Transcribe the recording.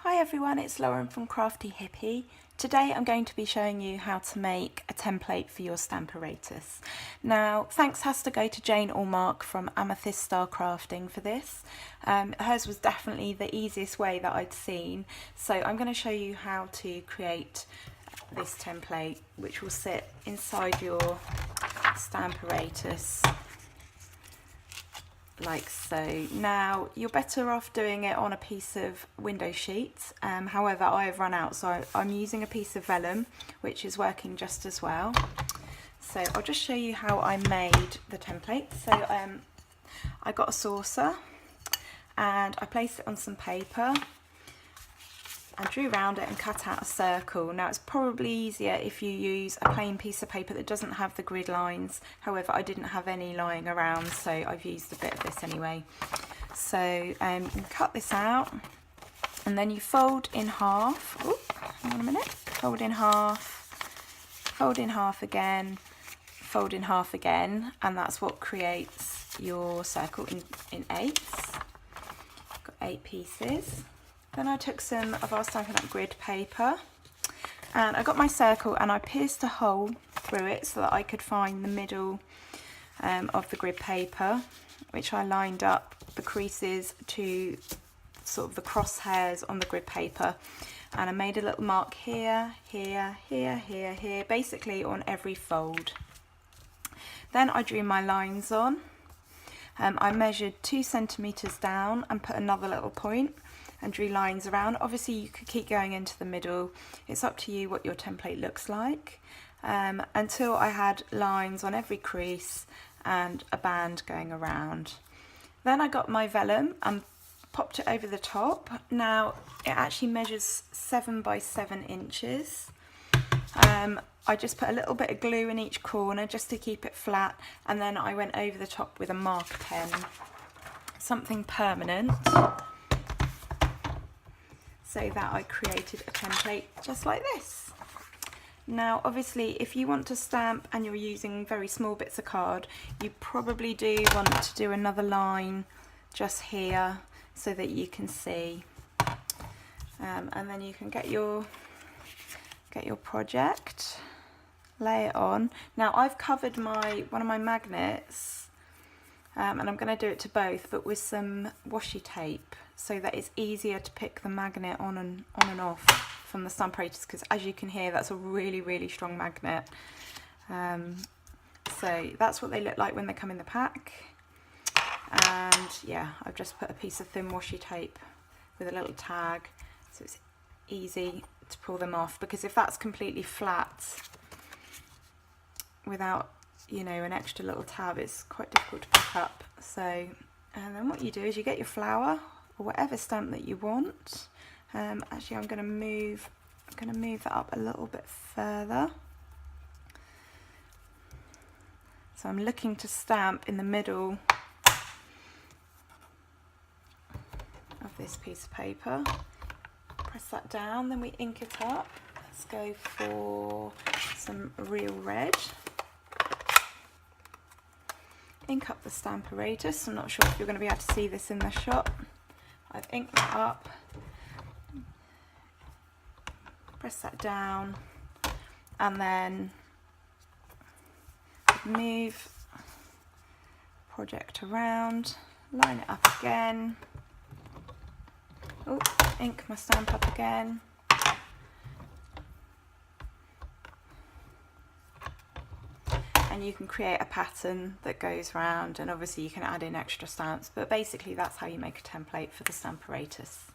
Hi everyone, it's Lauren from Crafty Hippie. Today I'm going to be showing you how to make a template for your Stamparatus. Now, thanks has to go to Jane or Mark from Amethyst Star Crafting for this. Hers was definitely the easiest way that I'd seen, so I'm going to show you how to create this template, which will sit inside your Stamparatus like so. Now, you're better off doing it on a piece of window sheet, however I have run out, so I'm using a piece of vellum, which is working just as well. So I'll just show you how I made the template. So I got a saucer and I placed it on some paper. I drew around it and cut out a circle. Now, it's probably easier if you use a plain piece of paper that doesn't have the grid lines. However, I didn't have any lying around, so I've used a bit of this anyway. So you cut this out and then you fold in half. Ooh, hang on a minute. Fold in half again, fold in half again, and that's what creates your circle in eighths. Got 8 pieces. Then I took some of our Stampin' Up grid paper and I got my circle and I pierced a hole through it so that I could find the middle of the grid paper, which I lined up the creases to sort of the crosshairs on the grid paper, and I made a little mark here, here, here, here, here, basically on every fold. Then I drew my lines on. I measured 2 centimeters down and put another little point and drew lines around. Obviously you could keep going into the middle, it's up to you what your template looks like, until I had lines on every crease and a band going around. Then I got my vellum and popped it over the top. Now it actually measures 7 by 7 inches. I just put a little bit of glue in each corner just to keep it flat, and then I went over the top with a marker pen, something permanent, so that I created a template just like this. Now obviously if you want to stamp and you're using very small bits of card, you probably do want to do another line just here so that you can see, and then you can get your project, lay it on. Now I've covered one of my magnets, and I'm going to do it to both, but with some washi tape so that it's easier to pick the magnet on and off from the Stamparatus, because as you can hear, that's a really strong magnet. So that's what they look like when they come in the pack. And yeah, I've just put a piece of thin washi tape with a little tag so it's easy to pull them off, because if that's completely flat without, you know, an extra little tab, it's quite difficult to pick up. So, and then what you do is you get your flower or whatever stamp that you want. Actually I'm going to move that up a little bit further. So I'm looking to stamp in the middle of this piece of paper. Press that down, then we ink it up. Let's go for some real red. Ink up the Stamparatus. I'm not sure if you're going to be able to see this in the shot. I've inked that up. Press that down and then move project around, line it up again. Oh, ink my stamp up again. And you can create a pattern that goes round, and obviously you can add in extra stamps, but basically that's how you make a template for the Stamparatus.